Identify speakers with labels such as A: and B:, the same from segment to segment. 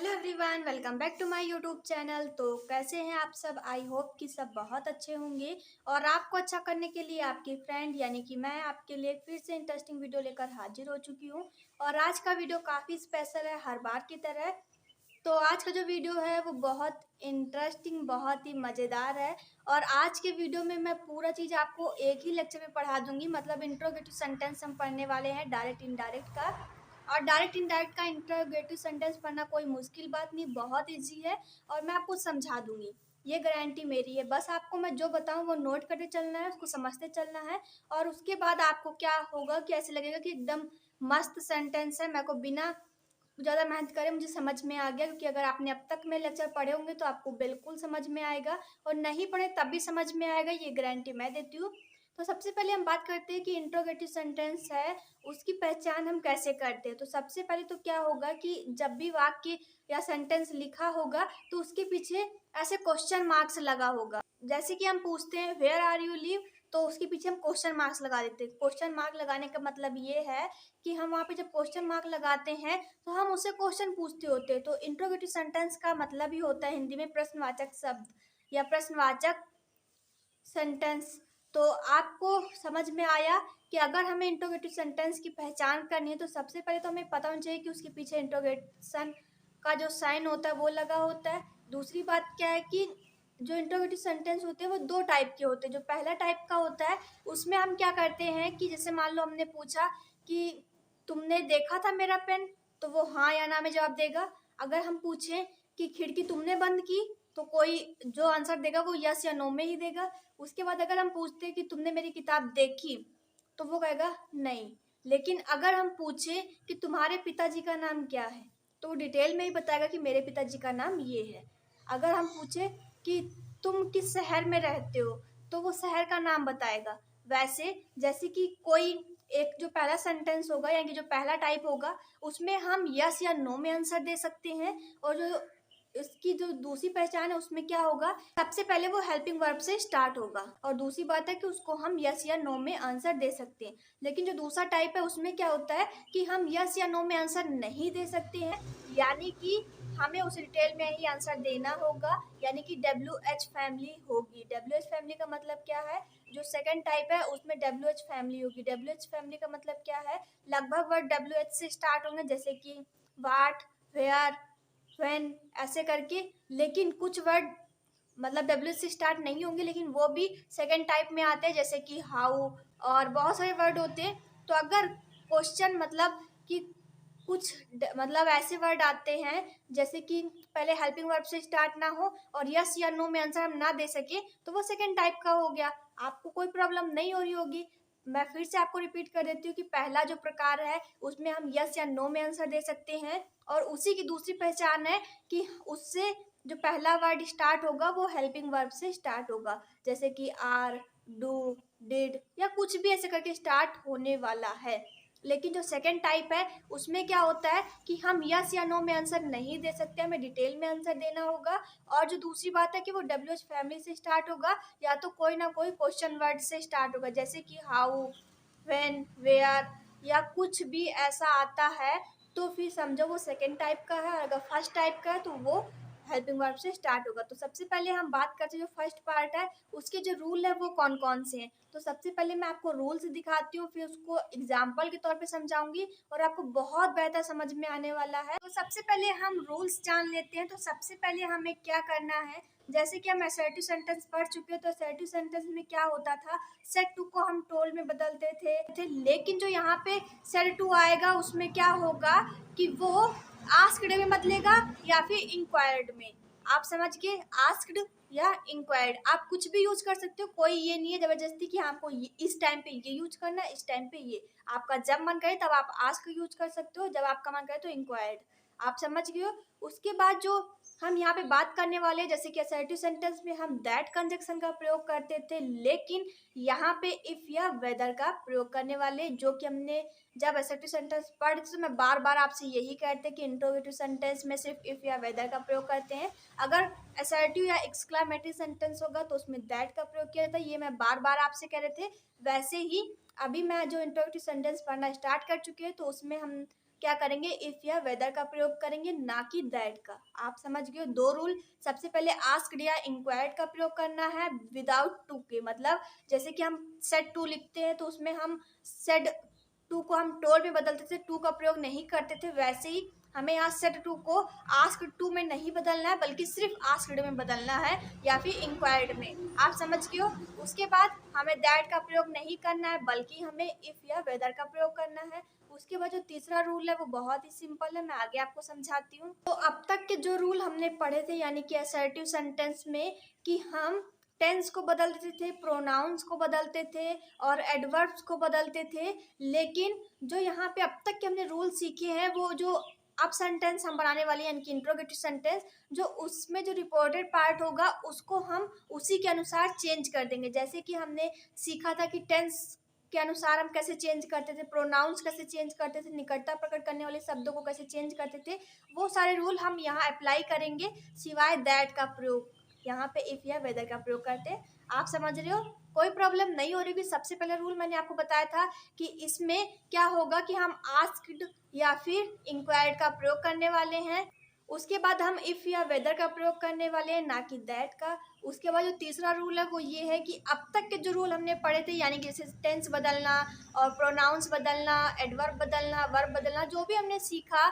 A: Hello everyone, welcome back to my YouTube channel. तो कैसे हैं आप सब? आई होप कि सब बहुत अच्छे होंगे। और आपको अच्छा करने के लिए आपकी फ्रेंड यानी कि मैं आपके लिए फिर से इंटरेस्टिंग वीडियो लेकर हाजिर हो चुकी हूं। और आज का वीडियो काफ़ी स्पेशल है हर बार की तरह। तो आज का जो वीडियो है वो बहुत इंटरेस्टिंग, बहुत ही मज़ेदार है। और आज के वीडियो में मैं पूरा चीज़ आपको एक ही लेक्चर में पढ़ा दूंगी। मतलब इंट्रोगेटिव सेंटेंस हम पढ़ने वाले हैं, डायरेक्ट इनडायरेक्ट का। और डायरेक्ट इनडायरेक्ट का इंट्रोगेटिव सेंटेंस पढ़ना कोई मुश्किल बात नहीं, बहुत ईजी है। और मैं आपको समझा दूंगी, ये गारंटी मेरी है। बस आपको मैं जो बताऊं वो नोट करते चलना है, उसको समझते चलना है। और उसके बाद आपको क्या होगा कि ऐसे लगेगा कि एकदम मस्त सेंटेंस है। मेरे को बिना ज़्यादा मेहनत करे मुझे समझ में आ गया, क्योंकि अगर आपने अब तक मेरे लेक्चर पढ़े होंगे तो आपको बिल्कुल समझ में आएगा, और नहीं पढ़े तब भी समझ में आएगा, ये गारंटी मैं देती हूँ। तो सबसे पहले हम बात करते हैं कि इंट्रोगेटिव सेंटेंस है उसकी पहचान हम कैसे करते हैं। तो सबसे पहले तो क्या होगा कि जब भी वाक्य या सेंटेंस लिखा होगा तो उसके पीछे ऐसे क्वेश्चन मार्क्स लगा होगा। जैसे कि हम पूछते हैं वेयर आर यू लिव, तो उसके पीछे हम क्वेश्चन मार्क्स लगा देते हैं। क्वेश्चन मार्क लगाने का मतलब ये है कि हम वहाँ पे जब क्वेश्चन मार्क लगाते हैं तो हम उससे क्वेश्चन पूछते होते हैं। तो इंट्रोगेटिव सेंटेंस का मतलब ही होता है हिंदी में प्रश्नवाचक शब्द या प्रश्नवाचक सेंटेंस। तो आपको समझ में आया कि अगर हमें इंट्रोगेटिव सेंटेंस की पहचान करनी है तो सबसे पहले तो हमें पता होना चाहिए कि उसके पीछे इंट्रोगेशन का जो साइन होता है वो लगा होता है। दूसरी बात क्या है कि जो इंट्रोगेटिव सेंटेंस होते हैं वो दो टाइप के होते हैं। जो पहला टाइप का होता है उसमें हम क्या करते हैं कि जैसे मान लो हमने पूछा कि तुमने देखा था मेरा पेन, तो वो हाँ या ना में जवाब देगा। अगर हम पूछें कि खिड़की तुमने बंद की, तो कोई जो आंसर देगा वो यस या नो में ही देगा। उसके बाद अगर हम पूछते हैं कि तुमने मेरी किताब देखी, तो वो कहेगा नहीं। लेकिन अगर हम पूछे कि तुम्हारे पिताजी का नाम क्या है, तो वो डिटेल में ही बताएगा कि मेरे पिताजी का नाम ये है। अगर हम पूछे कि तुम किस शहर में रहते हो, तो वो शहर का नाम बताएगा। वैसे जैसे कि कोई एक जो पहला सेंटेंस होगा यानी कि जो पहला टाइप होगा उसमें हम यस या नो में आंसर दे सकते हैं। और जो इसकी जो दूसरी पहचान है उसमें क्या होगा, सबसे पहले वो हेल्पिंग वर्ब से स्टार्ट होगा। और दूसरी बात है कि उसको हम यस या नो में आंसर दे सकते हैं। लेकिन जो दूसरा टाइप है उसमें क्या होता है कि हम यस या नो में आंसर नहीं दे सकते हैं, यानी कि हमें उस डिटेल में ही आंसर देना होगा। यानी कि WH फैमिली होगी। WH फैमिली का मतलब क्या है? जो सेकंड टाइप है उसमें WH फैमिली होगी। WH फैमिली का मतलब क्या है? लगभग वर्ड WH से स्टार्ट होंगे, जैसे कि वाट, वेयर, व्हेन, ऐसे करके। लेकिन कुछ वर्ड मतलब डब्ल्यू से स्टार्ट नहीं होंगे, लेकिन वो भी सेकंड टाइप में आते हैं, जैसे कि हाउ। और बहुत सारे वर्ड होते हैं। तो अगर क्वेश्चन मतलब कि कुछ मतलब ऐसे वर्ड आते हैं जैसे कि पहले हेल्पिंग वर्ब से स्टार्ट ना हो और यस या नो में आंसर हम ना दे सके, तो वो सेकंड टाइप का हो गया। आपको कोई प्रॉब्लम नहीं हो रही होगी। मैं फिर से आपको रिपीट कर देती हूँ कि पहला जो प्रकार है उसमें हम यस या नो में आंसर दे सकते हैं। और उसी की दूसरी पहचान है कि उससे जो पहला वर्ड स्टार्ट होगा वो हेल्पिंग वर्ब से स्टार्ट होगा, जैसे कि आर, डू, डिड या कुछ भी ऐसे करके स्टार्ट होने वाला है। लेकिन जो सेकंड टाइप है उसमें क्या होता है कि हम यस या नो में आंसर नहीं दे सकते, हमें डिटेल में आंसर देना होगा। और जो दूसरी बात है कि वो WH फैमिली से स्टार्ट होगा या तो कोई ना कोई क्वेश्चन वर्ड से स्टार्ट होगा, जैसे कि हाउ, व्हेन, वेयर या कुछ भी ऐसा आता है। तो फिर समझो वो सेकंड टाइप का है। अगर फर्स्ट टाइप का है तो वो हेल्पिंग वर्ब से स्टार्ट होगा। तो सबसे पहले हम बात करते हैं जो फर्स्ट पार्ट है उसके जो रूल है वो कौन कौन से हैं। तो सबसे पहले मैं आपको रूल्स दिखाती हूँ, फिर उसको एग्जाम्पल के तौर पे समझाऊंगी और आपको बहुत बेहतर समझ में आने वाला है। तो सबसे पहले हम रूल्स जान लेते हैं। तो सबसे पहले हमें क्या करना है, जैसे कि हम असर्टिव सेंटेंस पढ़ चुके हैं। तो असर्टिव सेंटेंस में क्या होता था, सेड टू को हम टोल में बदलते थे। लेकिन जो यहाँ पे सेड टू आएगा उसमें क्या होगा कि वो आस्क्ड में बदलेगा या फिर इंक्वायर्ड में। आप समझ गए, आस्क्ड या इंक्वायर्ड आप कुछ भी यूज कर सकते हो। कोई ये नहीं है जबरदस्ती कि आपको इस टाइम पे ये यूज करना है, इस टाइम पे ये। आपका जब मन करे तब आप आस्क यूज कर सकते हो, जब आपका मन करे तो इंक्वायर्ड। आप समझ गए हो। उसके बाद जो हम यहाँ पे बात करने वाले हैं, जैसे कि असर्टिव सेंटेंस में हम दैट कंजक्शन का प्रयोग करते थे, लेकिन यहाँ पे इफ या वेदर का प्रयोग करने वाले, जो कि हमने जब असर्टिव सेंटेंस पढ़ते तो मैं बार बार आपसे यही कहते कि इंट्रोगेटिव सेंटेंस में सिर्फ इफ या वेदर का प्रयोग करते हैं। अगर असर्टिव या एक्सक्लामेटरी सेंटेंस होगा तो उसमें दैट का प्रयोग किया जाता है। ये मैं बार बार आपसे कह रहे थे। वैसे ही अभी मैं जो इंट्रोगेटिव सेंटेंस पढ़ना स्टार्ट कर चुके हैं तो उसमें हम क्या करेंगे, इफ या वेदर का प्रयोग करेंगे, ना कि दैट का। आप समझ गए दो रूल। सबसे पहले आस्क्ड या इंक्वायर्ड का प्रयोग करना है विदाउट टू के, मतलब जैसे कि हम सेड टू लिखते हैं तो उसमें हम सेड टू को हम टोल में बदलते थे, टू का प्रयोग नहीं करते थे, वैसे ही हमें यहाँ सेड टू को आस्क्ड टू में नहीं बदलना है, बल्कि सिर्फ आस्क्ड में बदलना है या फिर इंक्वायर्ड में। आप समझ गए हो। उसके बाद हमें दैट का प्रयोग नहीं करना है, बल्कि हमें इफ या वेदर का प्रयोग करना है। उसके बाद जो तीसरा रूल है वो बहुत ही सिंपल है, मैं आगे आपको समझाती हूँ। तो अब तक के जो रूल हमने पढ़े थे, यानी कि असर्टिव सेंटेंस में, कि हम टेंस को बदलते थे, प्रोनाउंस को बदलते थे और एडवर्ब्स को बदलते थे, लेकिन जो यहाँ पे अब तक के हमने रूल सीखे हैं वो जो अब सेंटेंस हम बनाने वाले हैं, यानी कि इंट्रोगेटिव सेंटेंस, जो उसमें जो रिपोर्टेड पार्ट होगा उसको हम उसी के अनुसार चेंज कर देंगे। जैसे कि हमने सीखा था कि टेंस के अनुसार हम कैसे चेंज करते थे, प्रोनाउंस कैसे चेंज करते थे, निकटता प्रकट करने वाले शब्दों को कैसे चेंज करते थे, वो सारे रूल हम यहाँ अप्लाई करेंगे, सिवाय दैट का प्रयोग यहाँ पे इफ या वेदर का प्रयोग करते हैं। आप समझ रहे हो, कोई प्रॉब्लम नहीं हो रही होगी। सबसे पहले रूल मैंने आपको बताया था कि इसमें क्या होगा कि हम आस्क्ड या फिर इंक्वायर्ड का प्रयोग करने वाले हैं। उसके बाद हम इफ या वेदर का प्रयोग करने वाले हैं, ना कि दैट का। उसके बाद जो तीसरा रूल है वो ये है कि अब तक के जो रूल हमने पढ़े थे, यानी कि जैसे टेंस बदलना और प्रोनाउंस बदलना, एडवर्ब बदलना, वर्ब बदलना, जो भी हमने सीखा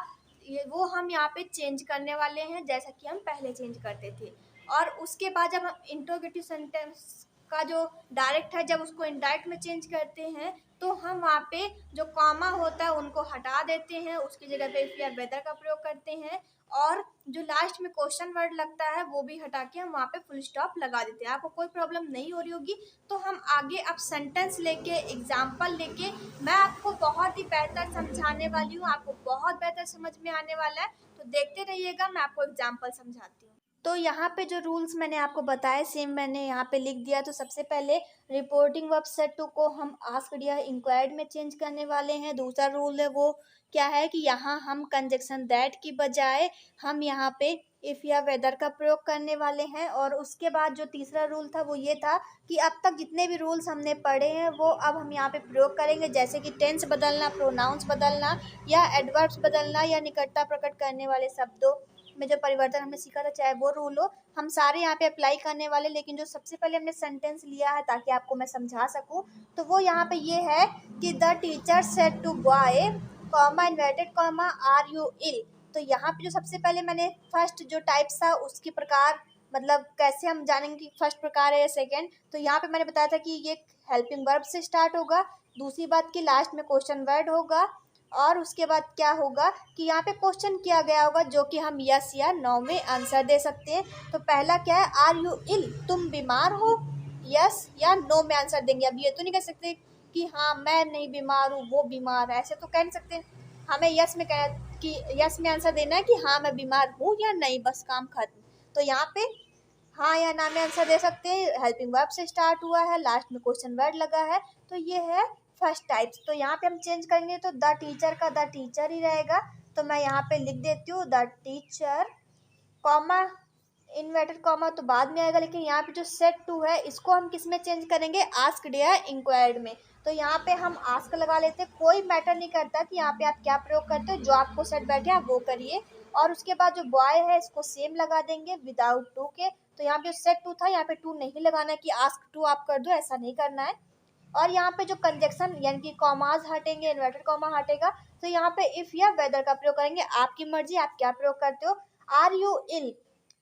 A: वो हम यहाँ पे चेंज करने वाले हैं, जैसा कि हम पहले चेंज करते थे। और उसके बाद जब हम इंट्रोगेटिव सेंटेंस का जो डायरेक्ट है, जब उसको इनडायरेक्ट में चेंज करते हैं, तो हम वहाँ पे जो कॉमा होता है उनको हटा देते हैं, उसकी जगह पे इफ या वेदर का प्रयोग करते हैं, और जो लास्ट में क्वेश्चन वर्ड लगता है वो भी हटा के हम वहाँ पे फुल स्टॉप लगा देते हैं। आपको कोई प्रॉब्लम नहीं हो रही होगी। तो हम आगे अब सेंटेंस लेके, एग्जाम्पल लेके मैं आपको बहुत ही बेहतर समझाने वाली हूँ, आपको बहुत बेहतर समझ में आने वाला है। तो देखते रहिएगा, मैं आपको एग्जाम्पल समझाती हूँ। तो यहाँ पे जो रूल्स मैंने आपको बताए सेम मैंने यहाँ पे लिख दिया। तो सबसे पहले रिपोर्टिंग वर्ब सेट टू को हम आस्क्ड या इंक्वायर्ड में चेंज करने वाले हैं। दूसरा रूल है वो क्या है कि यहाँ हम कंजक्शन दैट की बजाय हम यहाँ पे इफ या वेदर का प्रयोग करने वाले हैं। और उसके बाद जो तीसरा रूल था वो ये था कि अब तक जितने भी रूल्स हमने पढ़े हैं वो अब हम यहाँ पे प्रयोग करेंगे, जैसे कि टेंस बदलना, प्रोनाउंस बदलना या एडवर्ब्स बदलना या निकटता प्रकट करने वाले शब्दों में जो परिवर्तन हमने सीखा था, चाहे वो रूल हो, हम सारे यहाँ पे अप्लाई करने वाले। लेकिन जो सबसे पहले हमने सेंटेंस लिया है ताकि आपको मैं समझा सकूं, तो वो यहाँ पे ये है कि the teacher said to boy comma inverted comma are you ill. तो यहाँ पे जो सबसे पहले मैंने फर्स्ट जो टाइप्स था उसके प्रकार, मतलब कैसे हम जानेंगे कि फर्स्ट प्रकार है या सेकेंड, तो यहाँ पे मैंने बताया था कि ये हेल्पिंग वर्ब से स्टार्ट होगा। दूसरी बात की लास्ट में क्वेश्चन वर्ड होगा। और उसके बाद क्या होगा कि यहाँ पे क्वेश्चन किया गया होगा जो कि हम यस या नो में आंसर दे सकते हैं। तो पहला क्या है, आर यू इल, तुम बीमार हो, यस या नो में आंसर देंगे। अब ये तो नहीं कह सकते कि हाँ मैं नहीं बीमार हूँ वो बीमार है, ऐसे तो कह नहीं सकते। हमें यस में कहना कि यस में आंसर देना है कि हाँ मैं बीमार हूँ या नहीं, बस काम खत्म। तो यहाँ पे हाँ या ना में आंसर दे सकते हैं। हेल्पिंग वर्ब से स्टार्ट हुआ है, लास्ट में क्वेश्चन वर्ड लगा है। तो ये है फर्स्ट टाइप्स। तो यहाँ पे हम चेंज करेंगे तो द टीचर का द टीचर ही रहेगा। तो मैं यहाँ पे लिख देती हूँ the teacher, comma inverted comma तो बाद में आएगा, लेकिन यहाँ पे जो सेट टू है इसको हम किस में चेंज करेंगे, आस्क्ड या इंक्वायर्ड में। तो यहाँ पे हम आस्क लगा लेते हैं, कोई मैटर नहीं करता कि यहाँ पे आप क्या प्रयोग करते हो, जो आपको सेट बैठे आप वो करिए। और उसके बाद जो बॉय है इसको सेम लगा देंगे विदाउट टू के। तो यहाँ पे सेट टू था, यहाँ पे टू नहीं लगाना कि आस्क टू आप कर दो, ऐसा नहीं करना है। और यहाँ पे जो कंजक्शन यानी कि कॉमाज हटेंगे, इन्वर्टेड कॉमा हटेगा, तो यहाँ पे इफ या वेदर का प्रयोग करेंगे। आपकी मर्जी आप क्या प्रयोग करते हो। आर यू इल,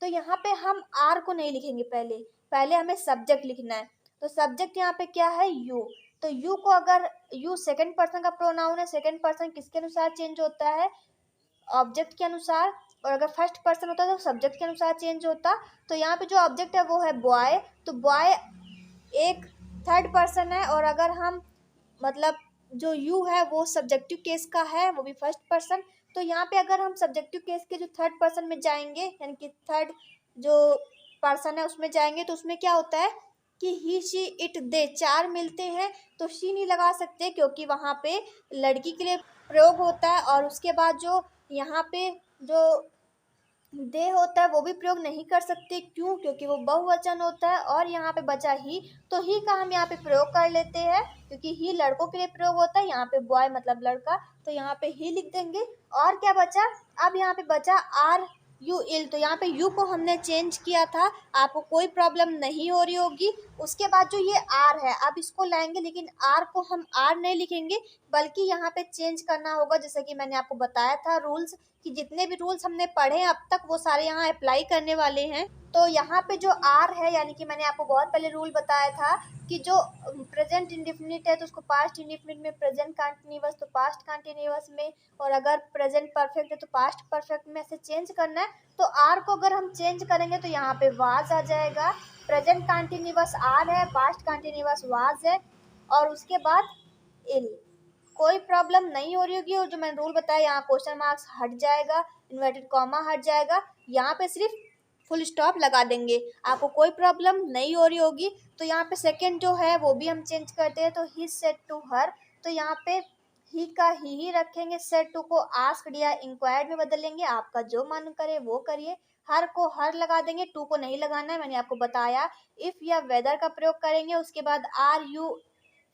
A: तो यहाँ पे हम आर को नहीं लिखेंगे, पहले पहले हमें सब्जेक्ट लिखना है। तो सब्जेक्ट यहाँ पे क्या है, यू। तो यू को अगर यू सेकंड पर्सन का प्रोनाउन है, सेकंड पर्सन किसके अनुसार चेंज होता है, ऑब्जेक्ट के अनुसार। और अगर फर्स्ट पर्सन होता तो सब्जेक्ट के अनुसार चेंज होता। तो यहाँ पे जो ऑब्जेक्ट है वो है बॉय। तो बॉय एक थर्ड पर्सन है, और अगर हम मतलब जो यू है वो सब्जेक्टिव केस का है, वो भी फर्स्ट पर्सन। तो यहाँ पे अगर हम सब्जेक्टिव केस के जो थर्ड पर्सन में जाएंगे, यानी कि थर्ड जो पर्सन है उसमें जाएंगे, तो उसमें क्या होता है कि ही शी इट दे चार मिलते हैं। तो शी नहीं लगा सकते क्योंकि वहाँ पे लड़की के लिए प्रयोग होता है। और उसके बाद जो यहाँ पे जो दे होता है वो भी प्रयोग नहीं कर सकते। क्यों? क्योंकि वो बहुवचन होता है और यहाँ पे बचा ही, तो ही का हम यहाँ पे प्रयोग कर लेते हैं क्योंकि ही लड़कों के लिए प्रयोग होता है। यहाँ पे बॉय मतलब लड़का, तो यहाँ पे ही लिख देंगे। और क्या बचा? अब यहाँ पे बचा आर यू इल, तो यहाँ पे यू को हमने चेंज किया था, आपको कोई प्रॉब्लम नहीं हो रही होगी। उसके बाद जो ये आर है, अब इसको लाएंगे, लेकिन आर को हम आर नहीं लिखेंगे बल्कि यहाँ पे चेंज करना होगा। जैसे कि मैंने आपको बताया था रूल्स, कि जितने भी रूल्स हमने पढ़े हैं अब तक वो सारे यहाँ अप्लाई करने वाले हैं। तो यहाँ पे जो आर है, यानी कि मैंने आपको बहुत पहले रूल बताया था कि जो प्रेजेंट इंडिफिनिट है तो उसको पास्ट इंडिफिनिट में, प्रेजेंट कंटिन्यूअस तो पास्ट कंटिन्यूअस में, और अगर प्रेजेंट परफेक्ट है तो पास्ट परफेक्ट में ऐसे चेंज करना है। तो आर को अगर हम चेंज करेंगे तो यहाँ पे वाज आ जाएगा। प्रेजेंट कंटिन्यूअस आर है, पास्ट कंटिन्यूअस वाज है, और उसके बाद इल। कोई प्रॉब्लम नहीं हो रही होगी। और जो मैंने रूल बताया, यहाँ क्वेश्चन मार्क्स हट जाएगा, इन्वर्टेड कॉमा हट जाएगा, यहाँ पे सिर्फ फुल स्टॉप लगा देंगे, आपको कोई प्रॉब्लम नहीं हो रही होगी। तो यहाँ पे सेकंड जो है वो भी हम चेंज करते हैं, तो ही सेड टू हर, तो यहाँ पे ही का ही रखेंगे, सेड टू को आस्क्ड या इंक्वायर्ड में बदलेंगे, आपका जो मन करे वो करिए। हर को हर लगा देंगे, टू को नहीं लगाना है, मैंने आपको बताया। इफ या वेदर का प्रयोग करेंगे, उसके बाद आर यू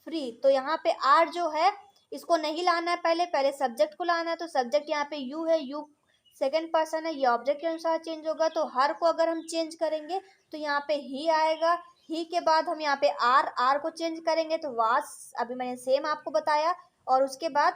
A: फ्री, तो यहाँ पे आर जो है इसको नहीं लाना है, पहले पहले सब्जेक्ट को लाना है। तो सब्जेक्ट यहाँ पे यू है, यू सेकंड पर्सन है, ये ऑब्जेक्ट के अनुसार चेंज होगा। तो हर को अगर हम चेंज करेंगे तो यहाँ पे ही आएगा। ही के बाद हम यहाँ पे आर, आर को चेंज करेंगे तो वास, अभी मैंने सेम आपको बताया। और उसके बाद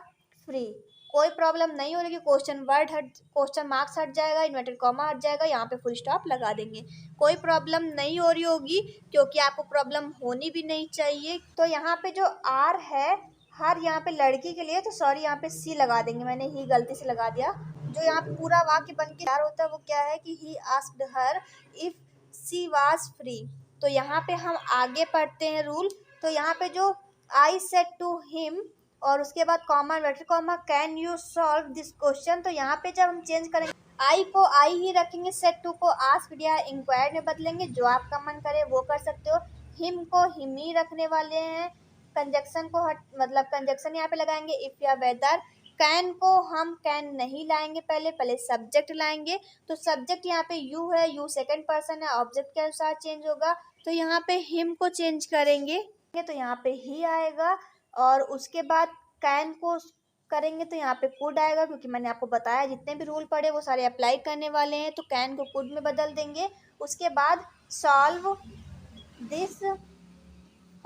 A: फ्री, कोई प्रॉब्लम नहीं हो रही। क्वेश्चन वर्ड हट, क्वेश्चन मार्क्स हट जाएगा, इन्वर्टेड कॉमा हट जाएगा, यहाँ पे फुल स्टॉप लगा देंगे। कोई प्रॉब्लम नहीं हो रही होगी क्योंकि आपको प्रॉब्लम होनी भी नहीं चाहिए। तो यहाँ पे जो आर है, हर यहाँ पे लड़की के लिए, तो सॉरी यहाँ पे सी लगा देंगे, मैंने ही गलती से लगा दिया। जो यहाँ पे पूरा वाक्य बन के तैयार होता है वो क्या है कि he asked her if she was free. तो यहाँ पे हम आगे पढ़ते हैं रूल। तो यहाँ पे जो आई सेड टू हिम, और उसके बाद comma inverted comma, can you solve this question, तो यहाँ पे जब हम चेंज करेंगे आई को आई ही रखेंगे, सेट टू को आस्क्ड या इंक्वायर्ड में बदलेंगे, जो आपका मन करे वो कर सकते हो। हिम को हिम ही रखने वाले हैं, कंजक्शन को हट, मतलब कंजक्शन यहाँ पे लगाएंगे इफ या वेदर। कैन को हम कैन नहीं लाएंगे, पहले पहले सब्जेक्ट लाएंगे। तो सब्जेक्ट यहाँ पे यू है, यू सेकंड पर्सन है, ऑब्जेक्ट के अनुसार चेंज होगा। तो यहाँ पे हिम को चेंज करेंगे तो यहाँ पे ही आएगा। और उसके बाद कैन को करेंगे तो यहाँ पे कुड आएगा, क्योंकि मैंने आपको बताया जितने भी रूल पढ़े वो सारे अप्लाई करने वाले हैं। तो कैन को कुड में बदल देंगे। उसके बाद सॉल्व दिस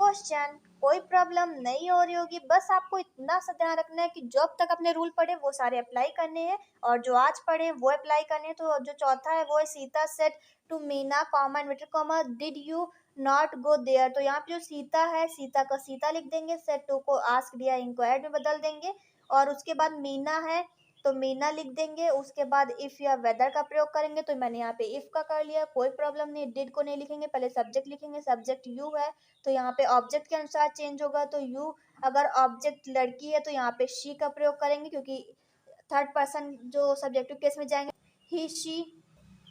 A: क्वेश्चन, कोई प्रॉब्लम नहीं हो रही होगी। बस आपको इतना सा ध्यान रखना है कि जब तक अपने रूल पढ़े वो सारे अप्लाई करने हैं, और जो आज पढ़े वो अप्लाई करने हैं। तो जो चौथा है वो है Sita said to Meena comma inverted comma did you not go there, तो यहाँ पे जो सीता है, सीता का सीता लिख देंगे, सेट टू को आस्क दिया इंक्वायर्ड में बदल देंगे। और उसके बाद मीना है तो मीना लिख देंगे। उसके बाद इफ या वेदर का प्रयोग करेंगे, तो मैंने यहाँ पे इफ का कर लिया, कोई प्रॉब्लम नहीं। डिड को नहीं लिखेंगे, पहले सब्जेक्ट लिखेंगे, सब्जेक्ट यू है तो यहाँ पे ऑब्जेक्ट के अनुसार चेंज होगा। तो यू, अगर ऑब्जेक्ट लड़की है तो यहाँ पे शी का प्रयोग करेंगे, क्योंकि थर्ड पर्सन जो सब्जेक्टिव केस में जाएंगे, ही शी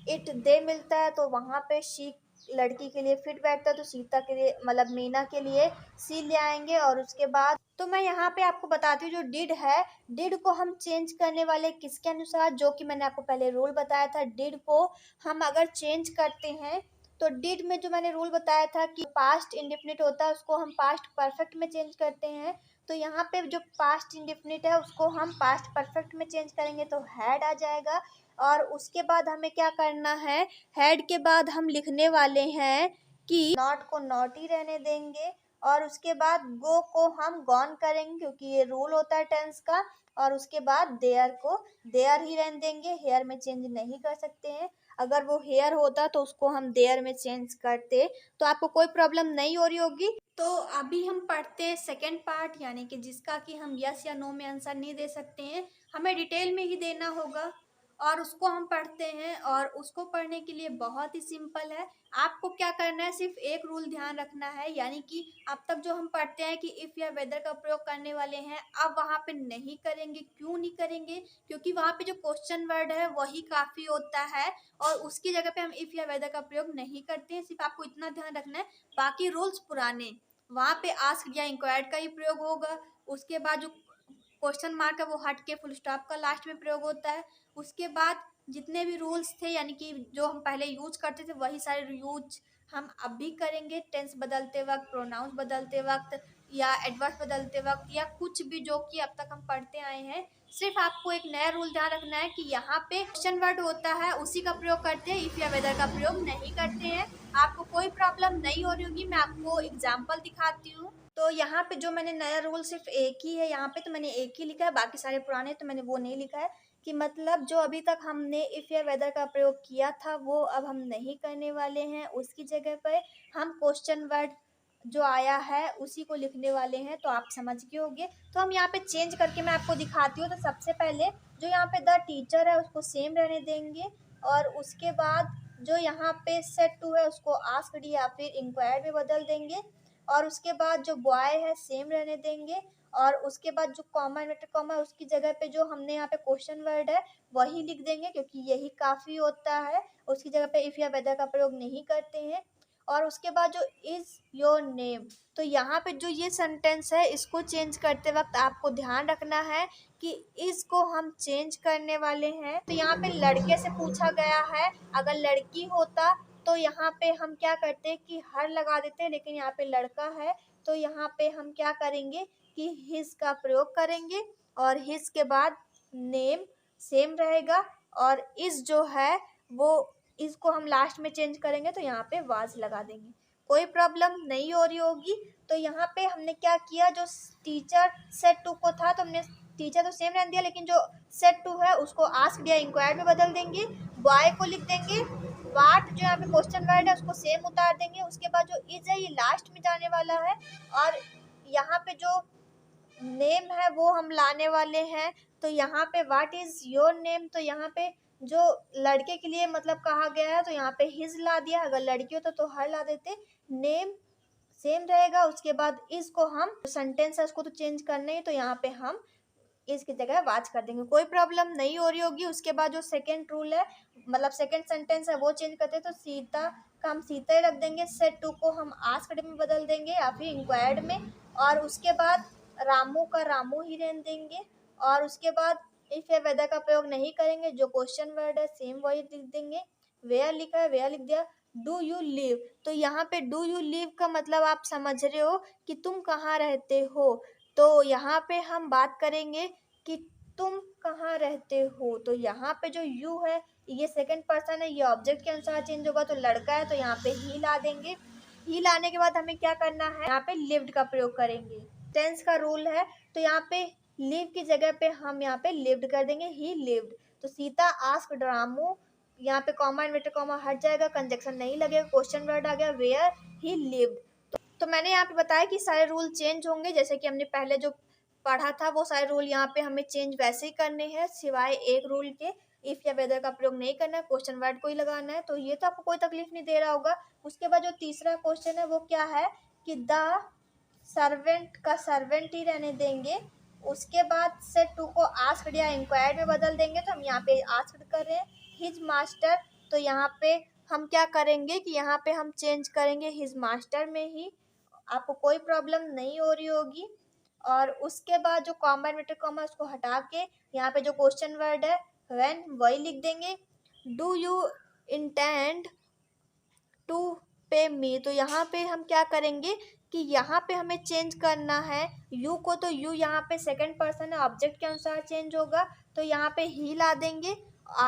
A: इट दे मिलता है तो वहाँ पे शी लड़की के लिए फिट बैठता है, तो सीता के लिए मतलब मीना के लिए सी ले आएंगे। और उसके बाद तो मैं यहाँ पे आपको बताती हूँ, जो डिड है, डिड को हम चेंज करने वाले किसके अनुसार, जो कि मैंने आपको पहले रूल बताया था। डिड को हम अगर चेंज करते हैं तो डिड में जो मैंने रूल बताया था कि पास्ट इंडेफिनिट होता है उसको हम पास्ट परफेक्ट में चेंज करते हैं। तो यहाँ पे जो पास्ट इंडेफिनिट है उसको हम पास्ट परफेक्ट में चेंज करेंगे तो हैड आ जाएगा। और उसके बाद हमें क्या करना है, हैड के बाद हम लिखने वाले हैं कि नॉट को नॉट ही रहने देंगे। और उसके बाद गो को हम गॉन करेंगे, क्योंकि ये रूल होता है टेंस का। और उसके बाद देयर को देयर ही रहने देंगे, हेयर में चेंज नहीं कर सकते हैं। अगर वो हेयर होता तो उसको हम देयर में चेंज करते, तो आपको कोई प्रॉब्लम नहीं हो रही होगी। तो अभी हम पढ़ते हैं सेकेंड पार्ट, यानी कि जिसका कि हम यस या नो में आंसर नहीं दे सकते हैं, हमें डिटेल में ही देना होगा। और उसको हम पढ़ते हैं, और उसको पढ़ने के लिए बहुत ही सिंपल है। आपको क्या करना है, सिर्फ एक रूल ध्यान रखना है, यानी कि अब तक जो हम पढ़ते हैं कि इफ़ या वेदर का प्रयोग करने वाले हैं, अब वहाँ पे नहीं करेंगे। क्यों नहीं करेंगे? क्योंकि वहाँ पे जो क्वेश्चन वर्ड है वही काफ़ी होता है, और उसकी जगह पे हम इफ़ या वेदर का प्रयोग नहीं करते हैं। सिर्फ आपको इतना ध्यान रखना है, बाकी रूल्स पुराने, वहाँ पे आस्क्ड या इंक्वायर्ड का ही प्रयोग होगा। उसके बाद जो क्वेश्चन मार्क है वो हट के फुल स्टॉप का लास्ट में प्रयोग होता है। उसके बाद जितने भी रूल्स थे यानी कि जो हम पहले यूज करते थे वही सारे यूज हम अब भी करेंगे। टेंस बदलते वक्त, प्रोनाउंस बदलते वक्त या एडवर्ब बदलते वक्त या कुछ भी जो कि अब तक हम पढ़ते आए हैं। सिर्फ आपको एक नया रूल ध्यान रखना है कि यहाँ पे क्वेश्चन वर्ड होता है उसी का प्रयोग करते हैं, इफ या वेदर का प्रयोग नहीं करते हैं। आपको कोई प्रॉब्लम नहीं हो रही होगी। मैं आपको एग्जाम्पल दिखाती हूँ। तो यहाँ पे जो मैंने नया रूल सिर्फ एक ही है, यहाँ पे तो मैंने एक ही लिखा है, बाकी सारे पुराने तो मैंने वो नहीं लिखा है। कि मतलब जो अभी तक हमने इफ या वेदर का प्रयोग किया था वो अब हम नहीं करने वाले हैं। उसकी जगह पर हम क्वेश्चन वर्ड जो आया है उसी को लिखने वाले हैं। तो आप समझ गए होंगे। तो हम यहाँ पे चेंज करके मैं आपको दिखाती हूँ। तो सबसे पहले जो यहाँ पे द टीचर है उसको सेम रहने देंगे, और उसके बाद जो यहाँ पे सेट टू है उसको आस्क्ड या फिर इंक्वायर्ड में बदल देंगे, और उसके बाद जो बॉय है सेम रहने देंगे, और उसके बाद जो कॉमा इन्वर्टेड कॉमा है उसकी जगह पे जो हमने यहाँ पे क्वेश्चन वर्ड है वही लिख देंगे, क्योंकि यही काफ़ी होता है। उसकी जगह पे इफ़ या वेदर का प्रयोग नहीं करते हैं। और उसके बाद जो इज़ योर नेम, तो यहाँ पे जो ये सेंटेंस है इसको चेंज करते वक्त आपको ध्यान रखना है कि इसको हम चेंज करने वाले हैं। तो यहाँ पे लड़के से पूछा गया है, अगर लड़की होता तो यहाँ पे हम क्या करते कि हर लगा देते हैं, लेकिन यहाँ पे लड़का है तो यहाँ पे हम क्या करेंगे कि हिज का प्रयोग करेंगे, और हिज के बाद नेम सेम रहेगा, और इस जो है वो इसको हम लास्ट में चेंज करेंगे तो यहाँ पे वाज लगा देंगे। कोई प्रॉब्लम नहीं हो रही होगी। तो यहाँ पे हमने क्या किया, जो टीचर सेट टू को था तो हमने टीचर तो सेम रहने दिया, लेकिन जो सेट टू है उसको आस्क्ड या इंक्वायर्ड में बदल देंगे। बॉय को लिख देंगे, वाट जो यहाँ पे क्वेश्चन वर्ड है उसको सेम उतार देंगे। उसके बाद जो इज है ये लास्ट में जाने वाला है, और यहाँ पे जो नेम है वो हम लाने वाले हैं। तो यहाँ पे व्हाट इज योर नेम, तो यहाँ पे जो लड़के के लिए मतलब कहा गया है तो यहाँ पे हिज ला दिया। अगर लड़की होता तो हर ला देते। नेम सेम रहेगा। उसके बाद इसको हम सेंटेंस है उसको तो चेंज करना ही, तो यहाँ पे हम इसकी जगह वाच कर देंगे। कोई प्रॉब्लम नहीं हो रही होगी। उसके बाद जो सेकंड रूल है मतलब सेकंड सेंटेंस है वो चेंज करते हैं, तो सीता का हम सीता ही रख देंगे। सेट टू को हम आस्क्ड में बदल देंगे या फिर इंक्वायर्ड में, और उसके बाद रामू का रामू ही रहने देंगे। और उसके बाद इफ या वेदर का प्रयोग नहीं करेंगे। जो क्वेश्चन वर्ड है सेम वही लिख देंगे। वेयर लिखा है वेयर लिख दिया। डू यू लिव, तो यहाँ पे डू यू लिव का मतलब आप समझ रहे हो कि तुम कहाँ रहते हो। तो यहाँ पे हम बात करेंगे कि तुम कहाँ रहते हो। तो यहाँ पे जो यू है ये सेकंड पर्सन है, ये ऑब्जेक्ट के अनुसार चेंज होगा। तो लड़का है तो यहाँ पे ही ला देंगे। ही लाने के बाद हमें क्या करना है, यहाँ पे लिव्ड का प्रयोग करेंगे। टेंस का रूल है तो यहाँ पे लिव की जगह पे हम यहाँ पे लिव्ड कर देंगे, ही लिव्ड। तो सीता आस्क्ड रामू, यहाँ पे कॉमा इन्वर्टेड कॉमा हट जाएगा, कंजक्शन नहीं लगेगा, क्वेश्चन वर्ड आ गया वेयर ही लिव्ड। तो मैंने यहाँ पे बताया कि सारे रूल चेंज होंगे, जैसे कि हमने पहले जो पढ़ा था वो सारे रूल यहाँ पे हमें चेंज वैसे ही करने हैं, सिवाय एक रूल के, इफ या वेदर का प्रयोग नहीं करना है, क्वेश्चन वर्ड को ही लगाना है। तो ये तो आपको कोई तकलीफ नहीं दे रहा होगा। उसके बाद जो तीसरा क्वेश्चन है वो क्या है कि द सर्वेंट का सर्वेंट ही रहने देंगे। उसके बाद से टू को आस्क्ड या इंक्वायर्ड में बदल देंगे, तो हम यहाँ पे आस्क्ड कर रहे हैं। हिज मास्टर, तो यहाँ पे हम क्या करेंगे कि यहाँ पे हम चेंज करेंगे हिज मास्टर में ही। आपको कोई प्रॉब्लम नहीं हो रही होगी। और उसके बाद जो कॉमा इन्वर्टेड कॉमा उसको हटा के यहाँ पे जो क्वेश्चन वर्ड है व्हेन वही लिख देंगे। डू यू इंटेंड टू पे मी, तो यहाँ पे हम क्या करेंगे कि यहाँ पे हमें चेंज करना है यू को। तो यू यहाँ पे सेकंड पर्सन है, ऑब्जेक्ट के अनुसार चेंज होगा। तो यहाँ पे ही ला देंगे।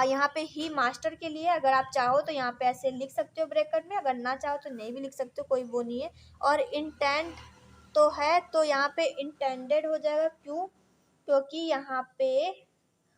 A: यहाँ पे ही मास्टर के लिए, अगर आप चाहो तो यहाँ पे ऐसे लिख सकते हो ब्रैकेट में, अगर ना चाहो तो नहीं भी लिख सकते हो, कोई वो नहीं है। और इंटेंट तो है तो यहाँ पे इंटेंडेड हो जाएगा। क्यों, क्योंकि यहाँ पे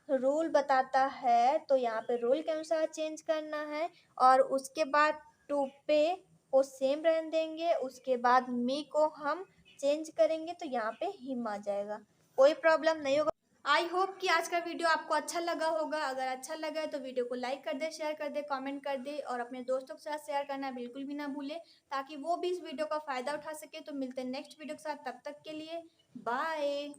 A: रूल बताता है तो यहाँ पे रूल के अनुसार चेंज करना है। और उसके बाद टू पे को सेम रहने देंगे। उसके बाद मी को हम चेंज करेंगे तो यहाँ पे हिम आ जाएगा। कोई प्रॉब्लम नहीं होगा। आई होप कि आज का वीडियो आपको अच्छा लगा होगा। अगर अच्छा लगा है तो वीडियो को लाइक कर दे, शेयर कर दे, कमेंट कर दे, और अपने दोस्तों के साथ शेयर करना बिल्कुल भी ना भूले, ताकि वो भी इस वीडियो का फ़ायदा उठा सके। तो मिलते हैं नेक्स्ट वीडियो के साथ, तब तक के लिए बाय।